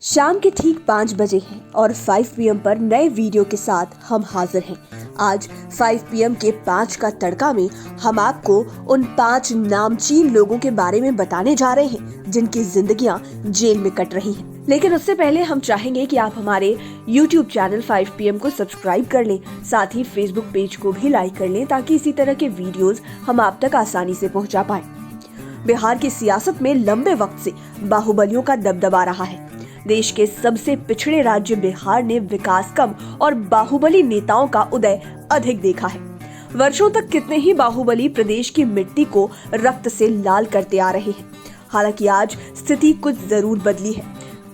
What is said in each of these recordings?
शाम के ठीक 5 बजे हैं और 5 PM पर नए वीडियो के साथ हम हाजिर हैं। आज 5 PM के 5 का तड़का में हम आपको उन 5 नामचीन लोगों के बारे में बताने जा रहे हैं जिनकी जिंदगियां जेल में कट रही हैं। लेकिन उससे पहले हम चाहेंगे कि आप हमारे YouTube चैनल 5 PM को सब्सक्राइब कर लें, साथ ही Facebook पेज को भी लाइक कर लें ताकि इसी तरह के वीडियोस हम आप तक आसानी से पहुंचा पाए। बिहार की सियासत में लंबे वक्त से बाहुबलियों का दबदबा रहा है। देश के सबसे पिछड़े राज्य बिहार ने विकास कम और बाहुबली नेताओं का उदय अधिक देखा है। वर्षों तक कितने ही बाहुबली प्रदेश की मिट्टी को रक्त से लाल करते आ रहे हैं। हालांकि आज स्थिति कुछ जरूर बदली है।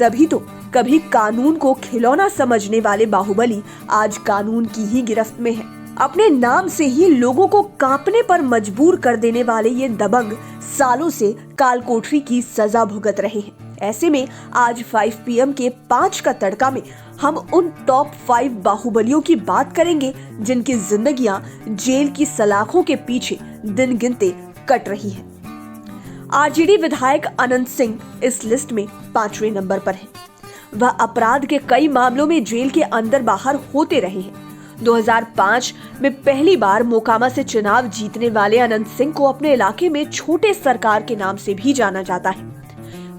तभी तो कभी कानून को खिलौना समझने वाले बाहुबली आज कानून की ही गिरफ्त में है। अपने नाम से ही लोगों को कांपने पर मजबूर कर देने वाले ये दबंग सालों से काल कोठरी की सजा भुगत रहे हैं। ऐसे में आज 5 PM के 5 का तड़का में हम उन टॉप 5 बाहुबलियों की बात करेंगे जिनकी जिंदगियां जेल की सलाखों के पीछे दिन गिनते कट रही है। आरजेडी विधायक अनंत सिंह इस लिस्ट में 5वें नंबर पर है। वह अपराध के कई मामलों में जेल के अंदर बाहर होते रहे हैं। 2005 में पहली बार मोकामा से चुनाव जीतने वाले अनंत सिंह को अपने इलाके में छोटे सरकार के नाम से भी जाना जाता है।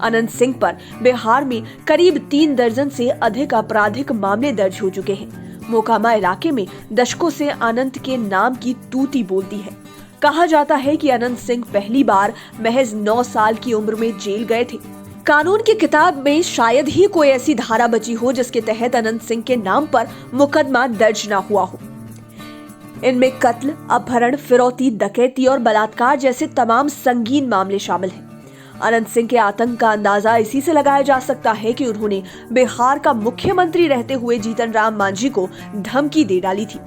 अनंत सिंह पर बिहार में करीब 3 दर्जन से अधिक आपराधिक मामले दर्ज हो चुके हैं। मोकामा इलाके में दशकों से अनंत के नाम की तूती बोलती है। कहा जाता है कि अनंत सिंह पहली बार महज 9 साल की उम्र में जेल गए थे। कानून की किताब में शायद ही कोई ऐसी धारा बची हो जिसके तहत अनंत सिंह के नाम पर मुकदमा दर्ज न हुआ हो। इनमें कत्ल, अपहरण, फिरौती, डकैती और बलात्कार जैसे तमाम संगीन मामले शामिल हैं। अनंत सिंह के आतंक का अंदाजा इसी से लगाया जा सकता है कि उन्होंने बिहार का मुख्यमंत्री रहते हुए जीतन राम मांझी को धमकी दे डाली थी।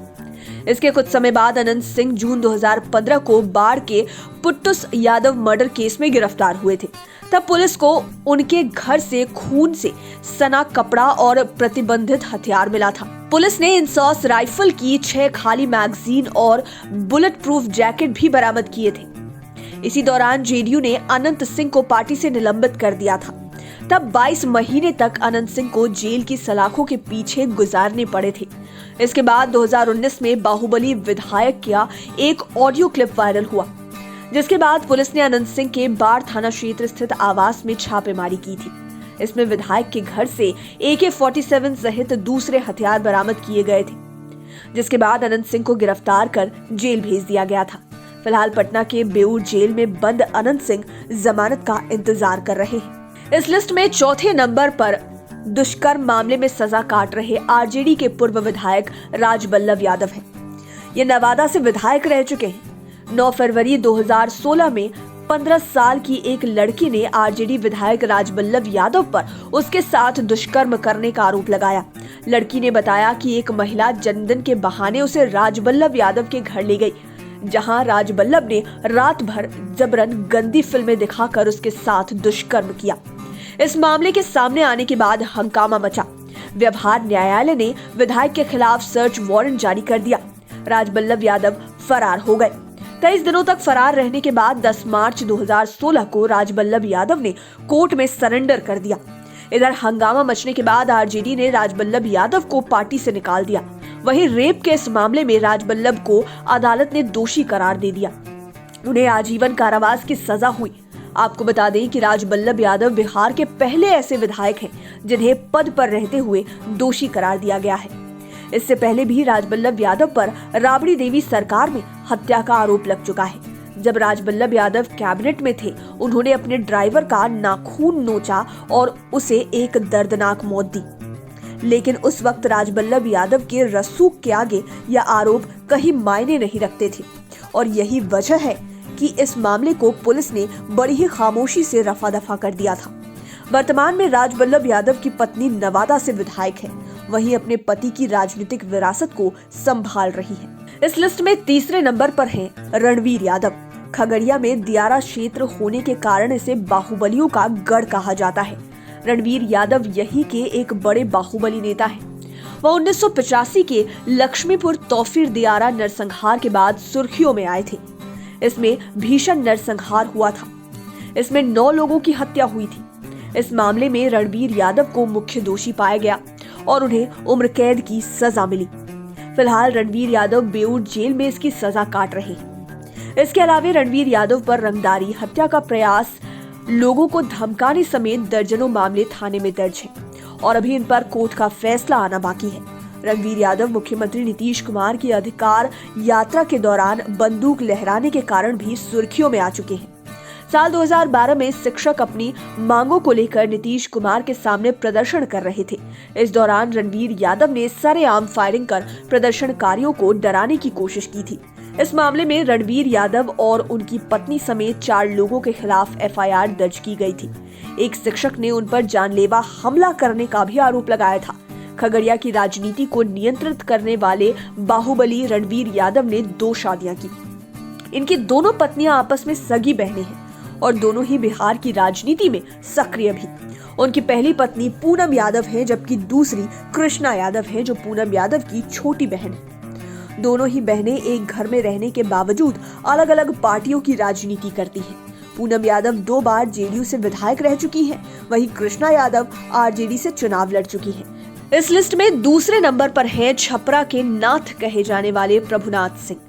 इसके कुछ समय बाद अनंत सिंह जून 2015 को बाढ़ के पुट्टुस यादव मर्डर केस में गिरफ्तार हुए थे। तब पुलिस को उनके घर से खून से सना कपड़ा और प्रतिबंधित हथियार मिला था। पुलिस ने इंसॉस राइफल की 6 खाली मैगजीन और बुलेट प्रूफ जैकेट भी बरामद किए थे। इसी दौरान जेडीयू ने अनंत सिंह को पार्टी से निलंबित कर दिया था। तब 22 महीने तक अनंत सिंह को जेल की सलाखों के पीछे गुजारने पड़े थे। इसके बाद 2019 में बाहुबली विधायक का एक ऑडियो क्लिप वायरल हुआ, जिसके बाद पुलिस ने अनंत सिंह के बाढ़ थाना क्षेत्र स्थित आवास में छापेमारी की थी। इसमें विधायक के घर से AK-47 सहित दूसरे हथियार बरामद किए गए थे, जिसके बाद अनंत सिंह को गिरफ्तार कर जेल भेज दिया गया था। फिलहाल पटना के बेऊर जेल में बंद अनंत सिंह जमानत का इंतजार कर रहे हैं। इस लिस्ट में चौथे नंबर पर दुष्कर्म मामले में सजा काट रहे आरजेडी के पूर्व विधायक राजबल्लभ यादव हैं। ये नवादा से विधायक रह चुके हैं। 9 फरवरी 2016 में 15 साल की एक लड़की ने आरजेडी विधायक राजबल्लभ यादव पर उसके साथ दुष्कर्म करने का आरोप लगाया। लड़की ने बताया कि एक महिला जन्मदिन के बहाने उसे राजबल्लभ यादव के घर ले गई, जहां राजबल्लभ ने रात भर जबरन गंदी फिल्में दिखाकर उसके साथ दुष्कर्म किया। इस मामले के सामने आने के बाद हंगामा मचा। व्यवहार न्यायालय ने विधायक के खिलाफ सर्च वारंट जारी कर दिया। राजबल्लभ यादव फरार हो गए। 23 दिनों तक फरार रहने के बाद 10 मार्च 2016 को राजबल्लभ यादव ने कोर्ट में सरेंडर कर दिया। इधर हंगामा मचने के बाद आरजेडी ने राजबल्लभ यादव को पार्टी से निकाल दिया। वहीं रेप के इस मामले में राजबल्लभ को अदालत ने दोषी करार दे दिया। उन्हें आजीवन कारावास की सजा हुई। आपको बता दें कि राजबल्लभ यादव बिहार के पहले ऐसे विधायक हैं जिन्हें पद पर रहते हुए दोषी करार दिया गया है। इससे पहले भी राजबल्लभ यादव पर राबड़ी देवी सरकार में हत्या का आरोप लग चुका है। जब राजबल्लभ यादव कैबिनेट में थे, उन्होंने अपने ड्राइवर का नाखून नोचा और उसे एक दर्दनाक मौत दी। लेकिन उस वक्त राजबल्लभ यादव के रसूख के आगे यह आरोप कहीं मायने नहीं रखते थे और यही वजह है कि इस मामले को पुलिस ने बड़ी ही खामोशी से रफा दफा कर दिया था। वर्तमान में राजबल्लभ यादव की पत्नी नवादा से विधायक है, वहीं अपने पति की राजनीतिक विरासत को संभाल रही है। इस लिस्ट में तीसरे नंबर पर हैं रणवीर यादव। खगड़िया में दियारा क्षेत्र होने के कारण इसे बाहुबलियों का गढ़ कहा जाता है। रणवीर यादव यही के एक बड़े बाहुबली नेता हैं। वह 1985 के लक्ष्मीपुर तौफीर दियारा नरसंहार के बाद सुर्खियों में आए थे। इसमें भीषण नरसंहार हुआ था। इसमें 9 लोगों की हत्या हुई थी। इस मामले में रणवीर यादव को मुख्य दोषी पाया गया और उन्हें उम्र कैद की सजा मिली। फिलहाल रणवीर यादव बेऊर जेल में इसकी सजा काट रहे हैं। इसके अलावा रणवीर यादव पर रंगदारी, हत्या का प्रयास, लोगों को धमकाने समेत दर्जनों मामले थाने में दर्ज हैं और अभी इन पर कोर्ट का फैसला आना बाकी है। रणवीर यादव मुख्यमंत्री नीतीश कुमार की अधिकार यात्रा के दौरान बंदूक लहराने के कारण भी सुर्खियों में आ चुके हैं। साल 2012 में शिक्षक अपनी मांगों को लेकर नीतीश कुमार के सामने प्रदर्शन कर रहे थे। इस दौरान रणवीर यादव ने सरेआम फायरिंग कर प्रदर्शनकारियों को डराने की कोशिश की थी। इस मामले में रणवीर यादव और उनकी पत्नी समेत 4 लोगों के खिलाफ एफआईआर दर्ज की गई थी। एक शिक्षक ने उन पर जानलेवा हमला करने का भी आरोप लगाया था। खगड़िया की राजनीति को नियंत्रित करने वाले बाहुबली रणवीर यादव ने 2 शादियां की। इनकी दोनों पत्नियां आपस में सगी बहनें हैं और दोनों ही बिहार की राजनीति में सक्रिय भी। उनकी पहली पत्नी पूनम यादव है, जबकि दूसरी कृष्णा यादव है, जो पूनम यादव की छोटी बहन है। दोनों ही बहनें एक घर में रहने के बावजूद अलग अलग पार्टियों की राजनीति करती हैं। पूनम यादव 2 बार जेडीयू से विधायक रह चुकी हैं, वहीं कृष्णा यादव आरजेडी से चुनाव लड़ चुकी हैं। इस लिस्ट में दूसरे नंबर पर हैं छपरा के नाथ कहे जाने वाले प्रभुनाथ सिंह।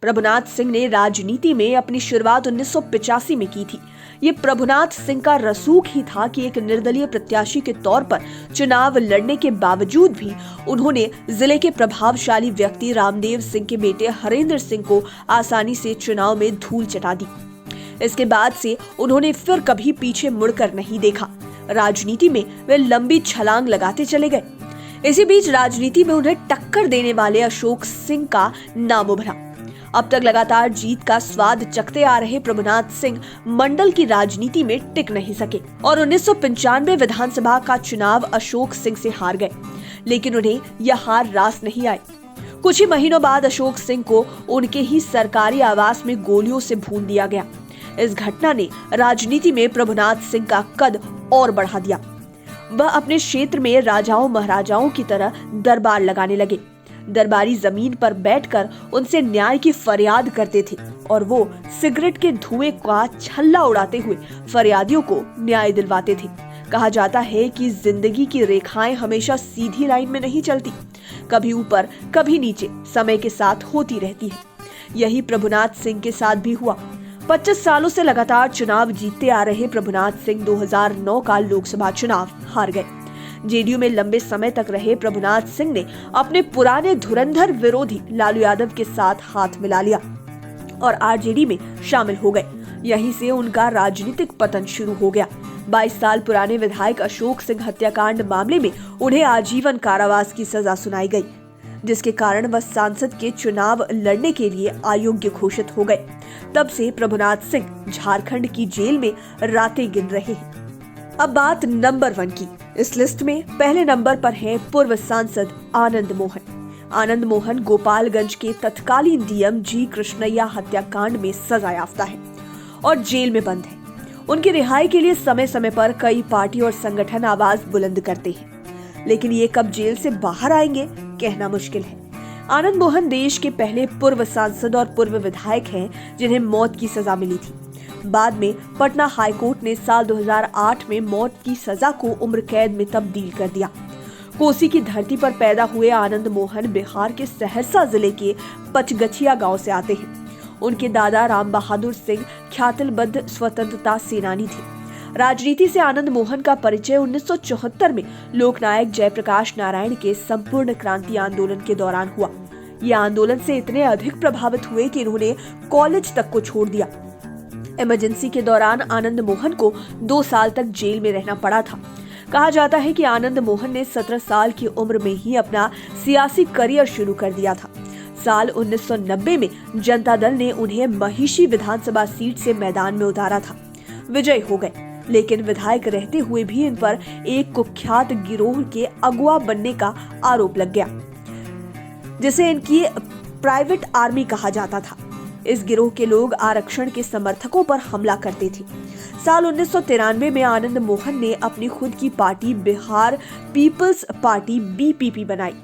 प्रभुनाथ सिंह ने राजनीति में अपनी शुरुआत 1985 में की थी। ये प्रभुनाथ सिंह का रसूख ही था कि एक निर्दलीय प्रत्याशी के तौर पर चुनाव लड़ने के बावजूद भी उन्होंने जिले के प्रभावशाली व्यक्ति रामदेव सिंह के बेटे हरेंद्र सिंह को आसानी से चुनाव में धूल चटा दी। इसके बाद से उन्होंने फिर कभी पीछे मुड़कर नहीं देखा। राजनीति में वे लंबी छलांग लगाते चले गए। इसी बीच राजनीति में उन्हें टक्कर देने वाले अशोक सिंह का नाम उभरा। अब तक लगातार जीत का स्वाद चखते आ रहे प्रभुनाथ सिंह मंडल की राजनीति में टिक नहीं सके और 1995 विधानसभा का चुनाव अशोक सिंह से हार गए, लेकिन उन्हें यह हार रास नहीं आई। कुछ ही महीनों बाद अशोक सिंह को उनके ही सरकारी आवास में गोलियों से भून दिया गया। इस घटना ने राजनीति में प्रभुनाथ सिंह का कद और बढ़ा दिया। वह अपने क्षेत्र में राजाओं महाराजाओं की तरह दरबार लगाने लगे। दरबारी जमीन पर बैठकर उनसे न्याय की फरियाद करते थे और वो सिगरेट के धुएं का छल्ला उड़ाते हुए फरियादियों को न्याय दिलवाते थे। कहा जाता है कि जिंदगी की रेखाएं हमेशा सीधी लाइन में नहीं चलती, कभी ऊपर कभी नीचे समय के साथ होती रहती है। यही प्रभुनाथ सिंह के साथ भी हुआ। 25 सालों से लगातार चुनाव जीतते आ रहे प्रभुनाथ सिंह 2009 का लोकसभा चुनाव हार गए। जेडीयू में लंबे समय तक रहे प्रभुनाथ सिंह ने अपने पुराने धुरंधर विरोधी लालू यादव के साथ हाथ मिला लिया और आरजेडी में शामिल हो गए। यहीं से उनका राजनीतिक पतन शुरू हो गया। 22 साल पुराने विधायक अशोक सिंह हत्याकांड मामले में उन्हें आजीवन कारावास की सजा सुनाई गई, जिसके कारण वह सांसद के चुनाव लड़ने के लिए अयोग्य घोषित हो गए। तब से प्रभुनाथ सिंह झारखंड की जेल में रातें गिन रहे हैं। अब बात नंबर 1 की। इस लिस्ट में पहले नंबर पर हैं पूर्व सांसद आनंद मोहन। आनंद मोहन गोपालगंज के तत्कालीन डीएम जी कृष्णैया हत्याकांड में सजा याफ्ता है और जेल में बंद है। उनकी रिहाई के लिए समय समय पर कई पार्टी और संगठन आवाज बुलंद करते हैं, लेकिन ये कब जेल से बाहर आएंगे कहना मुश्किल है। आनंद मोहन देश के पहले पूर्व सांसद और पूर्व विधायक हैं जिन्हें मौत की सजा मिली थी। बाद में पटना हाईकोर्ट ने साल 2008 में मौत की सजा को उम्र कैद में तब्दील कर दिया। कोसी की धरती पर पैदा हुए आनंद मोहन बिहार के सहरसा जिले के पचगछिया गांव से आते हैं। उनके दादा राम बहादुर सिंह ख्यातिलबद्ध स्वतंत्रता सेनानी थे। राजनीति से आनंद मोहन का परिचय 1974 में लोकनायक जयप्रकाश नारायण के संपूर्ण क्रांति आंदोलन के दौरान हुआ। ये आंदोलन से इतने अधिक प्रभावित हुए कि इन्होंने कॉलेज तक को छोड़ दिया। इमरजेंसी के दौरान आनंद मोहन को 2 साल तक जेल में रहना पड़ा था। कहा जाता है कि आनंद मोहन ने 17 साल की उम्र में ही अपना सियासी करियर शुरू कर दिया था। साल 1990 में जनता दल ने उन्हें महिषी विधानसभा सीट से मैदान में उतारा था। विजयी हो गए, लेकिन विधायक रहते हुए भी इन पर एक कुख्यात गिरोह के अगुआ बनने का आरोप लग गया, जिसे इनकी प्राइवेट आर्मी कहा जाता था। इस गिरोह के लोग आरक्षण के समर्थकों पर हमला करते थे। साल 1993 में आनंद मोहन ने अपनी खुद की party Bihar People's Party BPP बनाई।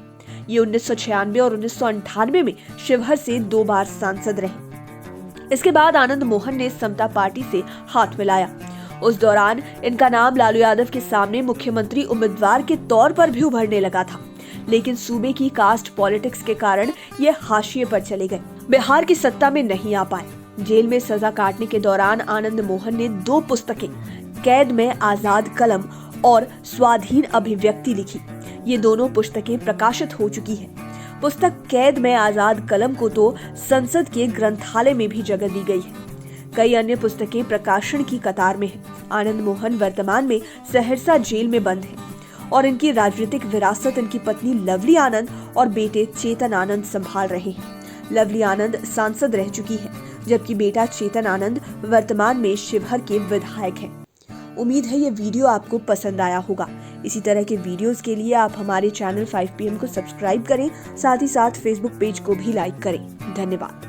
ये 1996 और 1998 में शिवहर से 2 बार सांसद रहे। इसके बाद आनंद मोहन ने समता पार्टी से हाथ मिलाया। उस दौरान इनका नाम लालू यादव के सामने मुख्यमंत्री उम्मीदवार के तौर पर भी उभरने लगा था, लेकिन सूबे की कास्ट पॉलिटिक्स के कारण ये हाशिए पर चले गए। बिहार की सत्ता में नहीं आ पाए। जेल में सजा काटने के दौरान आनंद मोहन ने 2 पुस्तकें, कैद में आजाद कलम और स्वाधीन अभिव्यक्ति लिखी। ये दोनों पुस्तकें प्रकाशित हो चुकी हैं। पुस्तक कैद में आजाद कलम को तो संसद के ग्रंथालय में भी जगह दी गई है। कई अन्य पुस्तकें प्रकाशन की कतार में हैं। आनंद मोहन वर्तमान में सहरसा जेल में बंद हैं और इनकी राजनीतिक विरासत इनकी पत्नी लवली आनंद और बेटे चेतन आनंद संभाल रहे हैं। लवली आनंद सांसद रह चुकी है, जबकि बेटा चेतन आनंद वर्तमान में शिवहर के विधायक हैं। उम्मीद है ये वीडियो आपको पसंद आया होगा। इसी तरह के वीडियोस के लिए आप हमारे चैनल 5 PM को सब्सक्राइब करें, साथ ही साथ फेसबुक पेज को भी लाइक करें। धन्यवाद।